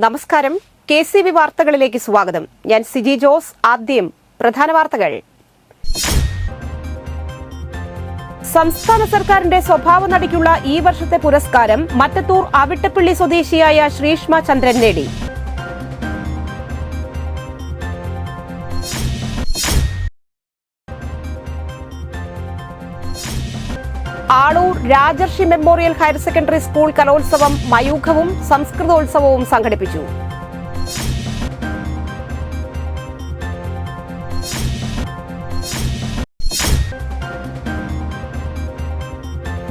നമസ്കാരം. KCV വാർത്തകളിലേക്ക് സ്വാഗതം. ഞാൻ സിജി ജോസ്. ആദ്യം പ്രധാന വാർത്തകൾ. സംസ്ഥാന സർക്കാരിന്റെ സ്വഭാവ നടിക്കുള്ള ഈ വർഷത്തെ പുരസ്കാരം മറ്റത്തൂർ അവിട്ടപ്പള്ളി സ്വദേശിയായ ശ്രീഷ്മ ചന്ദ്രൻ നേടി. Aloor Rajarshi memorial higher secondary school കലോത്സവം മയൂഖവും സംസ്കൃതോത്സവവും സംഘടിപ്പിച്ചു.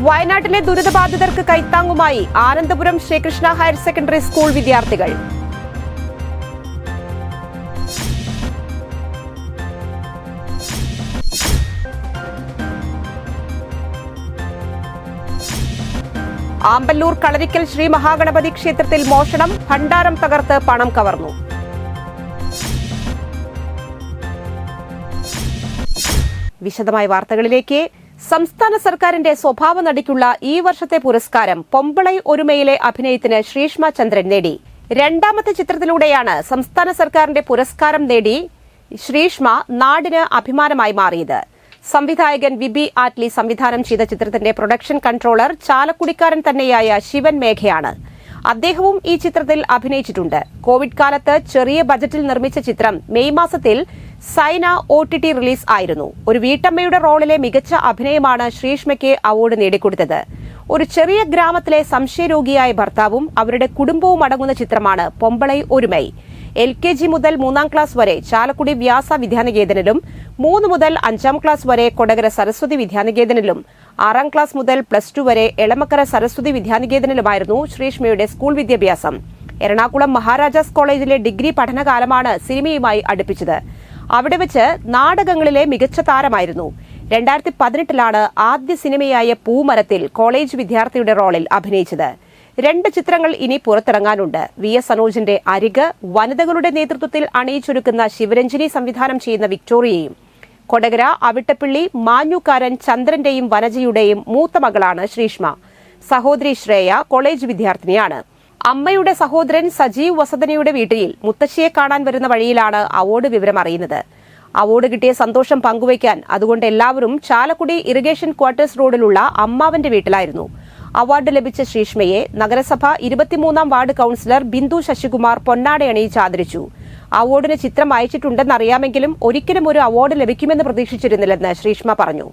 വയനാട്ടിലെ ദുരിതബാധിതർക്ക് കൈത്താങ്ങുമായി Anandapuram Sreekrishna higher secondary school വിദ്യാർത്ഥികൾ. ആമ്പല്ലൂർ കളരിക്കൽ ശ്രീ മഹാഗണപതി ക്ഷേത്രത്തിൽ മോഷണം. ഭണ്ഡാരം തകർത്ത് പണം കവർന്നു. വിശദമായ വാർത്തകളിലേക്ക്. സംസ്ഥാന സർക്കാരിന്റെ സ്വഭാവ നടിക്കുള്ള ഈ വർഷത്തെ പുരസ്കാരം പൊമ്പളൈ ഒരുമയിലെ അഭിനയത്തിന് ശ്രീഷ്മ ചന്ദ്രൻ നേടി. രണ്ടാമത്തെ ചിത്രത്തിലൂടെയാണ് സംസ്ഥാന സർക്കാരിന്റെ പുരസ്കാരം നേടി ശ്രീഷ്മ നാടിന് അഭിമാനമായി മാറിയത്. സംവിധായകൻ വിബി ആറ്റ്ലി സംവിധാനം ചെയ്ത ചിത്രത്തിന്റെ പ്രൊഡക്ഷൻ കൺട്രോളർ ചാലക്കുടിക്കാരൻ തന്നെയായ ശിവൻ മേഘയാണ്. അദ്ദേഹവും ഈ ചിത്രത്തിൽ അഭിനയിച്ചിട്ടുണ്ട്. കോവിഡ് കാലത്ത് ചെറിയ ബജറ്റിൽ നിർമ്മിച്ച ചിത്രം മെയ് മാസത്തിൽ സൈന OTT റിലീസ് ആയിരുന്നു. ഒരു വീട്ടമ്മയുടെ റോളിലെ മികച്ച അഭിനയമാണ് ശ്രീഷ്മയ്ക്ക് അവാർഡ് നേടിക്കൊടുത്തത്. ഒരു ചെറിയ ഗ്രാമത്തിലെ സംശയരോഗിയായ ഭർത്താവും അവരുടെ കുടുംബവും അടങ്ങുന്ന ചിത്രമാണ് പൊമ്പളൈ ഒരുമൈ. LKG മുതൽ 3ാം ക്ലാസ് വരെ ചാലക്കുടി വ്യാസ വിദ്യാനികേതനിലും, 3 മുതൽ 5ാം ക്ലാസ് വരെ കൊടകര സരസ്വതി വിദ്യാനികേതനിലും, 6ാം ക്ലാസ് മുതൽ +2 വരെ എളമക്കര സരസ്വതി വിദ്യാനികേതനിലുമായിരുന്നു ശ്രീഷ്മയുടെ സ്കൂൾ വിദ്യാഭ്യാസം. എറണാകുളം മഹാരാജാസ് കോളേജിലെ ഡിഗ്രി പഠനകാലമാണ് സിനിമയുമായി അടുപ്പിച്ചത്. അവിടെ വെച്ച് നാടകങ്ങളിലെ മികച്ച താരമായിരുന്നു. 2018 ആദ്യ സിനിമയായ പൂമരത്തിൽ കോളേജ് വിദ്യാർത്ഥിയുടെ റോളിൽ അഭിനയിച്ചത്. 2 ചിത്രങ്ങൾ ഇനി പുറത്തിറങ്ങാനുണ്ട്. VS അനോജിന്റെ അരിക്, വനിതകളുടെ നേതൃത്വത്തിൽ അണിയിച്ചൊരുക്കുന്ന ശിവരഞ്ജിനി സംവിധാനം ചെയ്യുന്ന വിക്ടോറിയയും, കൊടകര അവിട്ടപ്പള്ളി മാഞ്ഞുകാരൻ ചന്ദ്രന്റെയും വനജയുടെയും മൂത്ത മകളാണ് ശ്രീഷ്മ. സഹോദരി ശ്രേയ കോളേജ് വിദ്യാർത്ഥിനിയാണ്. അമ്മയുടെ സഹോദരൻ സജീവ് വസതനയുടെ വീട്ടിൽ മുത്തശ്ശിയെ കാണാൻ വരുന്ന വഴിയിലാണ് അവാർഡ് വിവരം അറിയുന്നത്. അവാർഡ് കിട്ടിയ സന്തോഷം പങ്കുവയ്ക്കാൻ അതുകൊണ്ട് എല്ലാവരും ചാലക്കുടി ഇറിഗേഷൻ ക്വാർട്ടേഴ്സ് റോഡിലുള്ള അമ്മാവന്റെ വീട്ടിലായിരുന്നു. അവാർഡ് ലഭിച്ച ശ്രീഷ്മയെ നഗരസഭ 23ാം വാർഡ് കൌൺസിലർ ബിന്ദു ശശികുമാർ പൊന്നാടയണിയിച്ച് ആദരിച്ചു. അവാർഡിന് ചിത്രം അയച്ചിട്ടുണ്ടെന്നറിയാമെങ്കിലും ഒരിക്കലും ഒരു അവാർഡ് ലഭിക്കുമെന്ന് പ്രതീക്ഷിച്ചിരുന്നില്ലെന്ന് ശ്രീഷ്മ പറഞ്ഞു.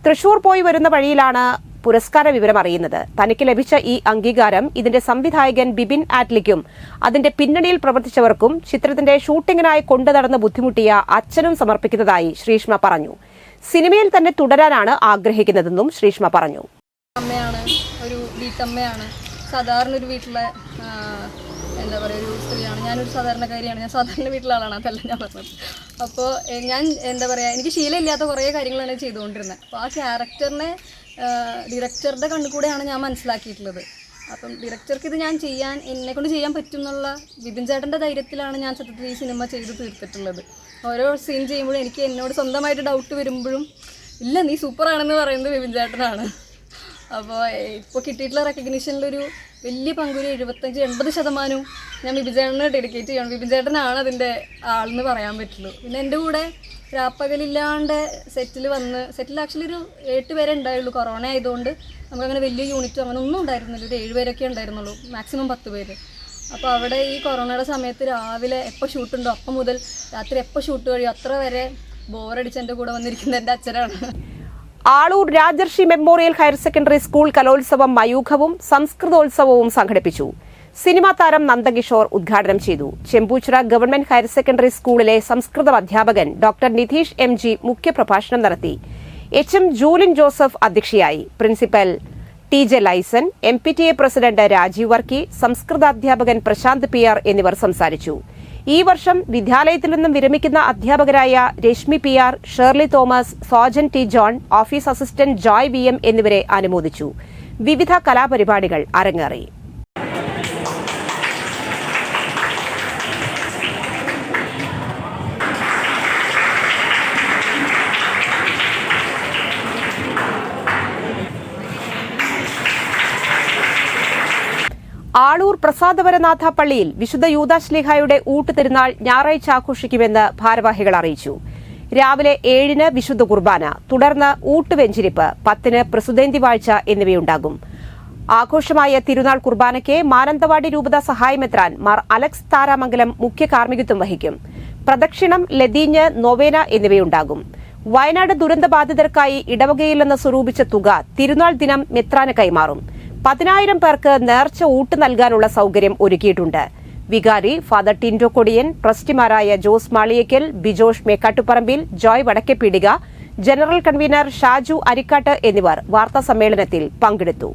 തൃശൂർ പോയി വരുന്ന വഴിയിലാണ് പുരസ്കാര വിവരം അറിയുന്നത്. തനിക്ക് ലഭിച്ച ഈ അംഗീകാരം ഇതിന്റെ സംവിധായകൻ ബിബിൻ ആറ്റ്ലിക്കും അതിന്റെ പിന്നണിയിൽ പ്രവർത്തിച്ചവർക്കും ചിത്രത്തിന്റെ ഷൂട്ടിങ്ങിനായി കൊണ്ടുനടന്ന് ബുദ്ധിമുട്ടിയ അച്ഛനും സമർപ്പിക്കുന്നതായി ശ്രീഷ്മ പറഞ്ഞു. സിനിമയിൽ തന്നെ തുടരാനാണ് ആഗ്രഹിക്കുന്നതെന്നും ശ്രീഷ്മ പറഞ്ഞു. അമ്മയാണ്, ഒരു വീട്ടമ്മയാണ്. സാധാരണ ഒരു വീട്ടിലെ എന്താ പറയുക, ഒരു സ്ത്രീയാണ്. ഞാനൊരു സാധാരണക്കാരിയാണ്. ഞാൻ സാധാരണ വീട്ടിലെ ആളാണ്, അതല്ല ഞാൻ പറഞ്ഞത്. അപ്പോൾ ഞാൻ എന്താ പറയുക, എനിക്ക് ശീലമില്ലാത്ത കുറേ കാര്യങ്ങളാണ് ചെയ്തുകൊണ്ടിരുന്നത്. അപ്പോൾ ആ ക്യാരക്ടറിനെ ഡയറക്ടറുടെ കണ്ണുകൂടെയാണ് ഞാൻ മനസ്സിലാക്കിയിട്ടുള്ളത്. അപ്പം ഡയറക്ടർക്ക് ഇത് ഞാൻ എന്നെക്കൊണ്ട് ചെയ്യാൻ പറ്റും എന്നുള്ള വിപിൻ ചേട്ടൻ്റെ ധൈര്യത്തിലാണ് ഞാൻ സത്യത്തിൽ ഈ സിനിമ ചെയ്ത് തീർത്തിട്ടുള്ളത്. ഓരോ സീൻ ചെയ്യുമ്പോഴും എനിക്ക് എന്നോട് സ്വന്തമായിട്ട് ഡൗട്ട് വരുമ്പോഴും ഇല്ല നീ സൂപ്പറാണെന്ന് പറയുന്നത് വിപിൻ ചേട്ടനാണ്. അപ്പോൾ ഇപ്പോൾ കിട്ടിയിട്ടുള്ള റെക്കഗ്നീഷനിലൊരു വലിയ പങ്കൊരു 75-80% ഞാൻ വിപിൻ ചേട്ടനെ ഡെഡിക്കേറ്റ് ചെയ്യണം. വിപിൻ ചേട്ടനാണ് അതിൻ്റെ ആളെന്ന് പറയാൻ പറ്റുള്ളൂ. പിന്നെ എൻ്റെ കൂടെ രാപ്പകലില്ലാണ്ട് സെറ്റിൽ ആക്ച്വലി ഒരു 8 പേരെ ഉണ്ടായുള്ളൂ. കൊറോണ ആയതുകൊണ്ട് നമുക്കങ്ങനെ വലിയ യൂണിറ്റും അങ്ങനെ ഒന്നും ഉണ്ടായിരുന്നില്ല. ഒരു 7 പേരൊക്കെ ഉണ്ടായിരുന്നുള്ളൂ, മാക്സിമം 10 പേര്. അപ്പോൾ അവിടെ ഈ കൊറോണയുടെ സമയത്ത് രാവിലെ എപ്പോൾ ഷൂട്ടുണ്ടോ അപ്പം മുതൽ രാത്രി എപ്പോൾ ഷൂട്ട് കഴിയും അത്ര വരെ ബോറടിച്ച് എൻ്റെ കൂടെ വന്നിരിക്കുന്ന എൻ്റെ അച്ഛനാണ്. Aloor Rajarshi memorial higher secondary school കലോത്സവം മയൂഖവും സംസ്കൃതോത്സവവും സംഘടിപ്പിച്ചു. സിനിമാ താരം നന്ദകിഷോർ ഉദ്ഘാടനം ചെയ്തു. ചെമ്പൂച്ചിറ ഗവൺമെന്റ് ഹയർ സെക്കൻഡറി സ്കൂളിലെ സംസ്കൃത അധ്യാപകൻ ഡോക്ടർ നിധീഷ് MG മുഖ്യപ്രഭാഷണം നടത്തി. HM ജൂലിൻ ജോസഫ് അധ്യക്ഷയായി. Principal TJ Laisan, MPTA president Rajeev Varkey, സംസ്കൃതാധ്യാപകൻ പ്രശാന്ത് PR എന്നിവർ സംസാരിച്ചു. ഈ വർഷം വിദ്യാലയത്തിൽ നിന്നും വിരമിക്കുന്ന അധ്യാപകരായ Reshmi PR, Shirley Thomas, Sojan T John, office assistant Joy VM എന്നിവരെ അനുമോദിച്ചു. വിവിധ കലാപരിപാടികൾ അരങ്ങേറി. ആളൂർ പ്രസാദവരനാഥ പള്ളിയിൽ വിശുദ്ധ യൂദാശ്ലീഹായുടെ ഊട്ടുതിരുനാൾ ഞായറാഴ്ച ആഘോഷിക്കുമെന്ന് ഭാരവാഹികൾ അറിയിച്ചു. രാവിലെ 7-ന് വിശുദ്ധ കുർബാന, തുടർന്ന് ഊട്ടുവെഞ്ചിരിപ്പ്, 10-ന് പ്രസുതേന്തി വാഴ്ച എന്നിവയുണ്ടാകും. ആഘോഷമായ തിരുനാൾ കുർബാനയ്ക്ക് മാനന്തവാടി രൂപത സഹായമെത്രാൻ മാർ അലക്സ് താരാമംഗലം മുഖ്യ കാർമ്മികത്വം വഹിക്കും. പ്രദക്ഷിണം, ലതീഞ്ഞ്, നൊവേന എന്നിവയുണ്ടാകും. വയനാട് ദുരന്തബാധിതർക്കായി ഇടവകയിൽ നിന്ന് സ്വരൂപിച്ച തുക തിരുനാൾ ദിനം മെത്രാന് കൈമാറും. 10,000 പേർക്ക് നേർച്ച ഊട്ട് നൽകാനുള്ള സൌകര്യം ഒരുക്കിയിട്ടുണ്ട്. വികാരി father ടിൻഡോ Kodiyan, ട്രസ്റ്റിമാരായ Jose Maliyakkal, Bijosh Mekkattuparambil, Joy വടക്കെപ്പീടിക, general convener Shaju Arikkattu എന്നിവർ വാർത്താസമ്മേളനത്തിൽ പങ്കെടുത്തു.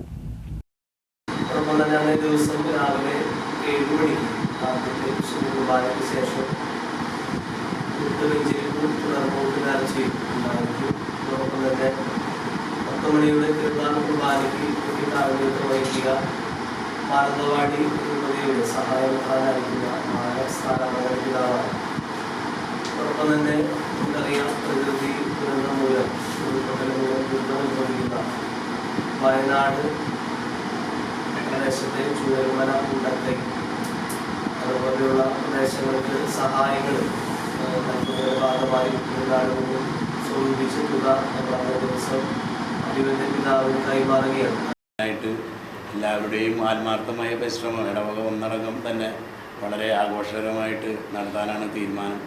മണിയുടെ തിരുനാൾ കുർബാനയ്ക്ക് കാർമ്മികത്വം വഹിക്കുക മാനന്തവാടി രൂപതയുടെ സഹായമെത്രാനായിരിക്കുന്ന പിതാവാണ്. അതോടൊപ്പം തന്നെ നമുക്കറിയാം, പ്രകൃതി ദുരന്തം മൂലം ഉരുൾപൊട്ടൽ മൂലം ദുരിതമനുഭവിക്കുന്ന വയനാട് പ്രദേശത്തെ ചൂരൽമല, മുണ്ടക്കൈ അതുപോലെയുള്ള പ്രദേശങ്ങൾക്ക് സഹായങ്ങൾ നൽകുന്നതിന്റെ ഭാഗമായി തിരുനാൾ മുന്നിൽ സ്വരൂപിച്ച് തുക പറഞ്ഞ ദിവസം പിതാവിന് കൈമാറുകയാണ്. എല്ലാവരുടെയും ആത്മാർത്ഥമായ പരിശ്രമം ഇടവക ഒന്നടങ്കം തന്നെ വളരെ ആഘോഷകരമായിട്ട് നടത്താനാണ് തീരുമാനം.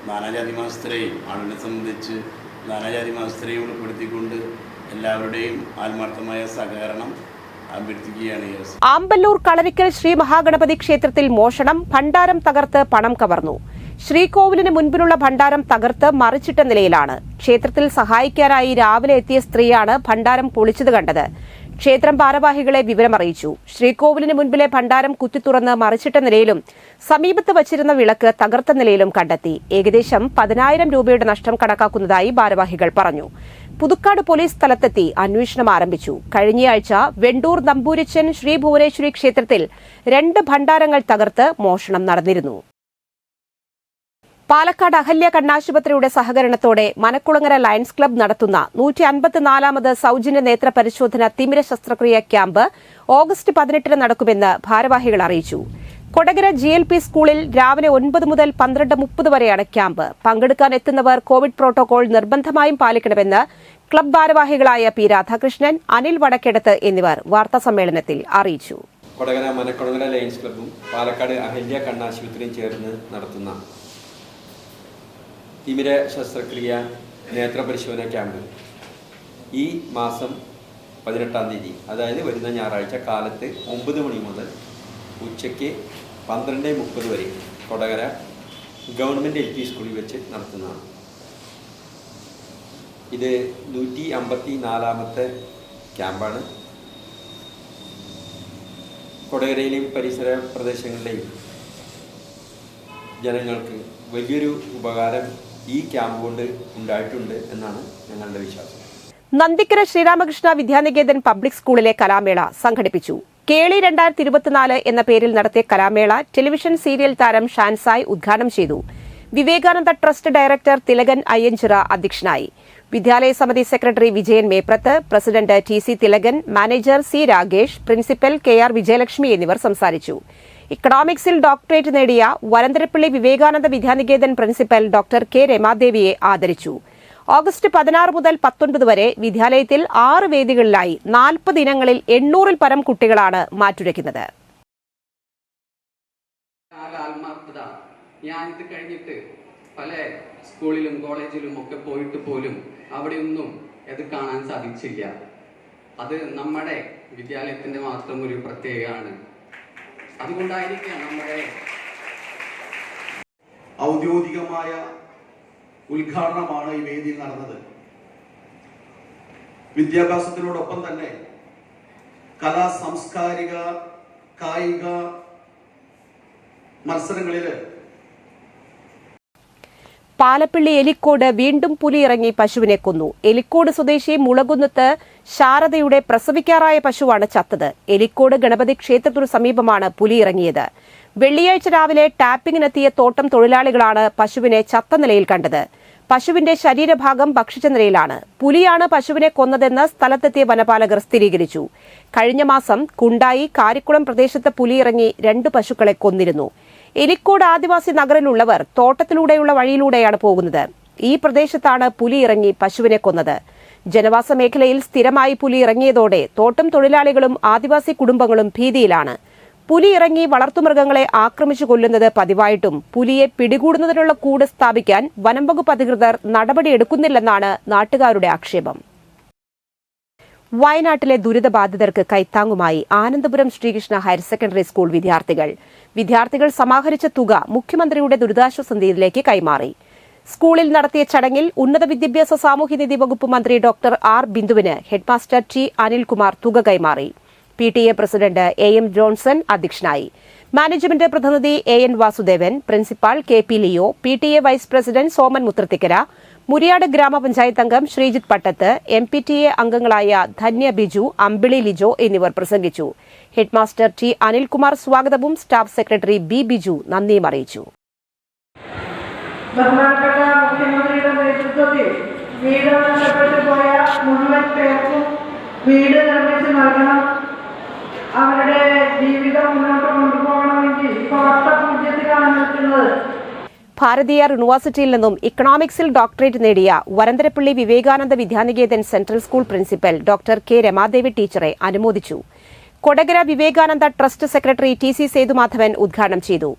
നാനാജാതി മാസത്തിലെയും ആളുകളെ സംബന്ധിച്ച് നാനാജാതി മാസത്തിലെയും ഉൾപ്പെടുത്തിക്കൊണ്ട് എല്ലാവരുടെയും ആത്മാർത്ഥമായ സഹകരണം അഭ്യർത്ഥിക്കുകയാണ്. ആമ്പല്ലൂർ കളരിക്കൽ ശ്രീ മഹാഗണപതി ക്ഷേത്രത്തിൽ മോഷണം, ഭണ്ഡാരം തകർത്ത് പണം കവർന്നു. ശ്രീകോവിലിന് മുൻപിലുള്ള ഭണ്ഡാരം തകർത്ത് മറിച്ചിട്ട നിലയിലാണ്. ക്ഷേത്രത്തിൽ സഹായിക്കാനായി രാവിലെ എത്തിയ സ്ത്രീയാണ് ഭണ്ഡാരം പൊളിച്ചത് കണ്ടത്. ക്ഷേത്രം ഭാരവാഹികളെ വിവരമറിയിച്ചു. ശ്രീകോവിലിന് മുൻപിലെ ഭണ്ഡാരം കുത്തിത്തുറന്ന് മറിച്ചിട്ട നിലയിലും സമീപത്ത് വച്ചിരുന്ന വിളക്ക് തകർത്ത നിലയിലും കണ്ടെത്തി. ഏകദേശം 10,000 രൂപയുടെ നഷ്ടം കണക്കാക്കുന്നതായി ഭാരവാഹികൾ പറഞ്ഞു. പുതുക്കാട് പോലീസ് സ്ഥലത്തെത്തി അന്വേഷണം ആരംഭിച്ചു. കഴിഞ്ഞയാഴ്ച വെണ്ടൂർ നമ്പൂരിച്ചൻ ശ്രീ ഭുവനേശ്വരി ക്ഷേത്രത്തിൽ 2 ഭണ്ഡാരങ്ങൾ തകർത്ത് മോഷണം നടന്നിരുന്നു. പാലക്കാട് അഹല്യ കണ്ണാശുപത്രിയുടെ സഹകരണത്തോടെ മനക്കുളങ്ങര ലയൺസ് ക്ലബ്ബ് നടത്തുന്ന 154ാമത് സൌജന്യ നേത്ര പരിശോധന തിമിര ശസ്ത്രക്രിയ ക്യാമ്പ് ഓഗസ്റ്റ് 18-ന് നടക്കുമെന്ന് ഭാരവാഹികൾ അറിയിച്ചു. കൊടകര GLP സ്കൂളിൽ രാവിലെ 9 മുതൽ 12:30 വരെയാണ് ക്യാമ്പ്. പങ്കെടുക്കാൻ എത്തുന്നവർ കോവിഡ് പ്രോട്ടോകോൾ നിർബന്ധമായും പാലിക്കണമെന്ന് ക്ലബ്ബ് ഭാരവാഹികളായ പി രാധാകൃഷ്ണൻ, അനിൽ വടക്കെടത്ത് എന്നിവർ വാർത്താസമ്മേളനത്തിൽ അറിയിച്ചു. കൊടകര മനക്കുളങ്ങര ലയൺസ് ക്ലബ്ബും പാലക്കാട് അഹല്യ കണ്ണാശുപത്രിയും ചേർന്ന് നടത്തുന്ന തിമിര ശസ്ത്രക്രിയ നേത്രപരിശോധന ക്യാമ്പ് ഈ മാസം 18-ാം തീയതി, അതായത് വരുന്ന ഞായറാഴ്ച കാലത്ത് 9 മണി മുതൽ ഉച്ചയ്ക്ക് 12:30 വരെ കൊടകര ഗവൺമെൻറ് LP സ്കൂളിൽ വെച്ച് നടത്തുന്നതാണ്. ഇത് 154ാമത്തെ ക്യാമ്പാണ്. കൊടകരയിലെയും പരിസര പ്രദേശങ്ങളിലെയും ജനങ്ങൾക്ക് വലിയൊരു ഉപകാരം ഈ ക്യാമ്പ് കൊണ്ട് ഉണ്ടായിട്ടുണ്ട് എന്നാണ് ഞങ്ങളുടെ വിശ്വാസം. നന്ദിക്കര ശ്രീരാമകൃഷ്ണ വിദ്യാനികേതൻ പബ്ലിക് സ്കൂളിലെ കലാമേള സംഘടിപ്പിച്ചു. കേളി 2024 എന്ന പേരിൽ നടത്തിയ കലാമേള ടെലിവിഷൻ സീരിയൽ താരം ഷാൻസായ് ഉദ്ഘാടനം ചെയ്തു. വിവേകാനന്ദ ട്രസ്റ്റ് ഡയറക്ടർ തിലകൻ അയ്യഞ്ചിറ അധ്യക്ഷനായി. വിദ്യാലയ സമിതി secretary Vijayan Meprath, president TC Thilakan, manager C Ragesh, principal KR Vijayalakshmi എന്നിവർ സംസാരിച്ചു. ഇക്കണോമിക്സിൽ ഡോക്ടറേറ്റ് നേടിയ Varantharappally Vivekananda Vidyaniketan principal doctor K രമാദേവിയെ ആദരിച്ചു. ഓഗസ്റ്റ് 16 മുതൽ 19 വരെ വിദ്യാലയത്തിൽ 6 വേദികളിലായി 40 ഇനങ്ങളിൽ 800-ൽ പരം കുട്ടികളാണ് മാറ്റുരയ്ക്കുന്നത്. ഞാനിത് കഴിഞ്ഞിട്ട് പല സ്കൂളിലും കോളേജിലും ഒക്കെ പോയിട്ട് പോലും അവിടെയൊന്നും അത് കാണാൻ സാധിച്ചില്ല. അത് നമ്മുടെ വിദ്യാലയത്തിന്റെ മാത്രം ഒരു പ്രത്യേകമാണ്. അതുകൊണ്ടായിരിക്കാം നമ്മുടെ ഔദ്യോഗികമായ ഉദ്ഘാടനമാണ് ഈ വേദിയിൽ നടന്നത്. വിദ്യാഭ്യാസത്തിനോടൊപ്പം തന്നെ കലാ സാംസ്കാരിക കായിക മത്സരങ്ങളില് പാലപ്പിള്ളി എലിക്കോട് വീണ്ടും പുലി ഇറങ്ങി പശുവിനെ കൊന്നു. എലിക്കോട് സ്വദേശി മുളകുന്നത്ത് ശാരദയുടെ പ്രസവിക്കാറായ പശുവാണ് ചത്തത്. എലിക്കോട് ഗണപതി ക്ഷേത്രത്തിനു സമീപമാണ് പുലി ഇറങ്ങിയത്. വെള്ളിയാഴ്ച രാവിലെ ടാപ്പിംഗിനെത്തിയ തോട്ടം തൊഴിലാളികളാണ് പശുവിനെ ചത്ത നിലയിൽ കണ്ടത്. പശുവിന്റെ ശരീരഭാഗം ഭക്ഷിച്ച നിലയിലാണ്. പുലിയാണ് പശുവിനെ കൊന്നതെന്ന് സ്ഥലത്തെത്തിയ വനപാലകർ സ്ഥിരീകരിച്ചു. കഴിഞ്ഞ മാസം കുണ്ടായി കാരിക്കുളം പ്രദേശത്ത് പുലി ഇറങ്ങി 2 പശുക്കളെ കൊന്നിരുന്നു. എലിക്കോട് ആദിവാസി നഗറിലുള്ളവർ തോട്ടത്തിലൂടെയുള്ള വഴിയിലൂടെയാണ് പോകുന്നത്. ഈ പ്രദേശത്താണ് പുലി ഇറങ്ങി പശുവിനെ കൊന്നത്. ജനവാസ മേഖലയിൽ സ്ഥിരമായി പുലി ഇറങ്ങിയതോടെ തോട്ടം തൊഴിലാളികളും ആദിവാസി കുടുംബങ്ങളും ഭീതിയിലാണ്. പുലി ഇറങ്ങി വളർത്തുമൃഗങ്ങളെ ആക്രമിച്ചു കൊല്ലുന്നത് പതിവായിട്ടും പുലിയെ പിടികൂടുന്നതിനുള്ള കൂട് സ്ഥാപിക്കാൻ വനം വകുപ്പ് അധികൃതർ നടപടിയെടുക്കുന്നില്ലെന്നാണ് നാട്ടുകാരുടെ ആക്ഷേപം. വയനാട്ടിലെ ദുരിതബാധിതർക്ക് കൈത്താങ്ങുമായി Anandapuram Sreekrishna higher secondary school വിദ്യാർത്ഥികൾ സമാഹരിച്ച തുക മുഖ്യമന്ത്രിയുടെ ദുരിതാശ്വാസ നിധിയിലേക്ക് കൈമാറി. സ്കൂളിൽ നടത്തിയ ചടങ്ങിൽ ഉന്നത വിദ്യാഭ്യാസ സാമൂഹ്യനീതി വകുപ്പ് മന്ത്രി ഡോക്ടർ ആർ ബിന്ദുവിന് ഹെഡ്മാസ്റ്റർ ടി അനിൽകുമാർ തുക കൈമാറി. PTA പ്രസിഡന്റ് AM ജോൺസൺ അധ്യക്ഷനായി. മാനേജ്മെന്റ് പ്രതിനിധി AN Vasudevan, principal KP Leo, PTA vice president Soman Muthrathikkara, Muriyad ഗ്രാമപഞ്ചായത്ത് അംഗം ശ്രീജിത്ത് പട്ടത്ത്, MPTA അംഗങ്ങളായ ധന്യ ബിജു, അമ്പിളി ലിജോ എന്നിവർ പ്രസംഗിച്ചു. ഹെഡ്മാസ്റ്റർ ടി അനിൽകുമാർ സ്വാഗതവും സ്റ്റാഫ് സെക്രട്ടറി B ബിജു നന്ദിയും അറിയിച്ചു. ബഹുമാനപ്പെട്ട മുഖ്യമന്ത്രിയുടെ നേതൃത്വത്തിൽ വീട് നഷ്ടപ്പെട്ടു പോയ മുഴുവൻ പേർക്കും വീട് നിർമ്മിച്ച് നൽകണം. അവരുടെ ജീവിതം മുന്നോട്ട് കൊണ്ടുപോകണമെങ്കിൽ ഇപ്പോൾ 8.0 നിൽക്കുന്നത്. ഭാരതീയ യൂണിവേഴ്സിറ്റിയിൽ നിന്നും ഇക്കണോമിക്സിൽ ഡോക്ടറേറ്റ് നേടിയ Varantharappally Vivekananda Vidyaniketan central school principal doctor K Ramadevi ടീച്ചറെ അനുമോദിച്ചു. Kodakara Vivekananda trust secretary TC Sethumadhavan ഉദ്ഘാടനം ചെയ്തു.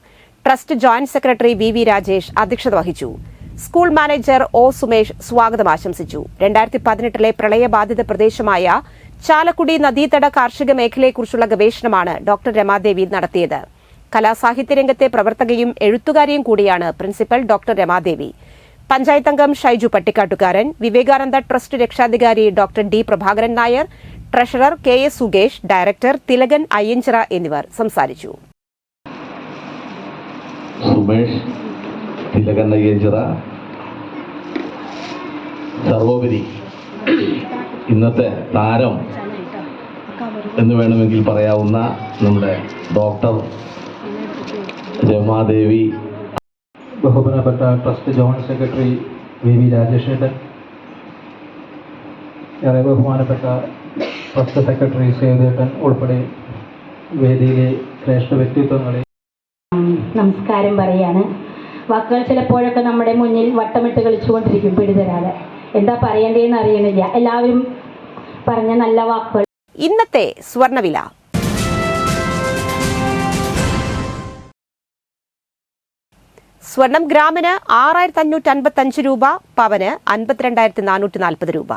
Trust joint secretary VV Rajesh അധ്യക്ഷത വഹിച്ചു. സ്കൂൾ മാനേജർ O സുമേഷ് സ്വാഗതം ആശംസിച്ചു. 2018 പ്രളയബാധിത പ്രദേശമായ ചാലക്കുടി നദീതട കാർഷിക മേഖലയെക്കുറിച്ചുള്ള ഗവേഷണമാണ് ഡോക്ടർ രമാദേവി നടത്തിയത്. കലാസാഹിത്യ രംഗത്തെ പ്രവർത്തകയും എഴുത്തുകാരിയും കൂടിയാണ് പ്രിൻസിപ്പൽ ഡോക്ടർ രമാദേവി. പഞ്ചായത്ത് അംഗം ഷൈജു പട്ടിക്കാട്ടുകാരൻ, വിവേകാനന്ദ ട്രസ്റ്റ് രക്ഷാധികാരി doctor D Prabhakaran Nair, treasurer KS Sukesh, director Thilakan Ayyanchira എന്നിവർ സംസാരിച്ചു. സുമേഷ്, തിലകൻ അയ്യഞ്ചിറ, സർവോപരി ഇന്നത്തെ താരം എന്ന് വേണമെങ്കിൽ പറയാവുന്ന നമ്മുടെ ഡോക്ടർ രമാദേവി, ബഹുമാനപ്പെട്ട ട്രസ്റ്റ് ജോയിന്റ് സെക്രട്ടറി VV രാജേഷേട്ടൻ, ഏറെ ബഹുമാനപ്പെട്ട ട്രസ്റ്റ് സെക്രട്ടറി സേതുവേട്ടൻ ഉൾപ്പെടെ വേദിയിലെ ശ്രേഷ്ഠ വ്യക്തിത്വങ്ങളെ നമസ്കാരം പറയാണ്. വാക്കുകൾ ചിലപ്പോഴൊക്കെ നമ്മുടെ മുന്നിൽ വട്ടമിട്ട് കളിച്ചുകൊണ്ടിരിക്കും പിടിതരാതെ. എന്താ പറയേണ്ടതെന്ന് അറിയുന്നില്ല. എല്ലാവരും പറഞ്ഞ നല്ല വാക്കുകൾ. ഇന്നത്തെ സ്വർണ്ണവില. സ്വർണം ഗ്രാമിന് 6555 രൂപ, പവന് 52,440 രൂപ.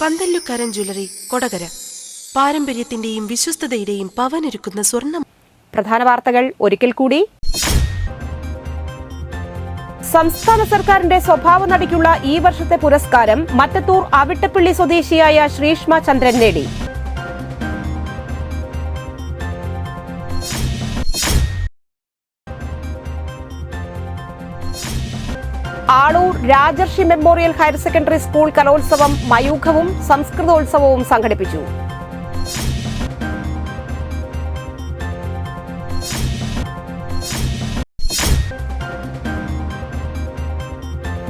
പന്തല്ലുക്കാരൻ ജ്വല്ലറി, കൊടകര. പാരമ്പര്യത്തിന്റെയും വിശ്വസ്തതയുടെയും പവനൊരുക്കുന്ന സ്വർണ്ണം. പ്രധാന വാർത്തകൾ ഒരിക്കൽ കൂടി. സംസ്ഥാന സർക്കാരിന്റെ സ്വഭാവ നടിക്കുള്ള ഈ വർഷത്തെ പുരസ്കാരം മറ്റത്തൂർ അവിട്ടപ്പള്ളി സ്വദേശിയായ ശ്രീഷ്മ ചന്ദ്രൻ നേടി. Aloor Rajarshi memorial higher secondary school കലോത്സവം മയൂഖവും സംസ്കൃതോത്സവവും സംഘടിപ്പിച്ചു.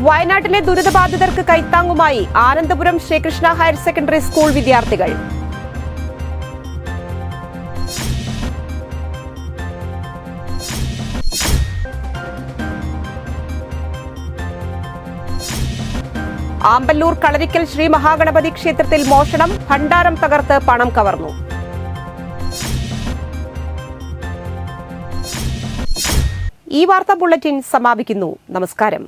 വയനാട്ടിലെ ദുരിതബാധിതർക്ക് കൈത്താങ്ങുമായി Anandapuram Sreekrishna higher secondary school വിദ്യാർത്ഥികൾ. ആമ്പല്ലൂർ കളരിക്കൽ ശ്രീ മഹാഗണപതി ക്ഷേത്രത്തിൽ മോഷണം, ഭണ്ഡാരം തകർത്ത് പണം കവർന്നു. ഈ വാർത്താ ബുള്ളറ്റിൻ സമാപിക്കുന്നു. നമസ്കാരം.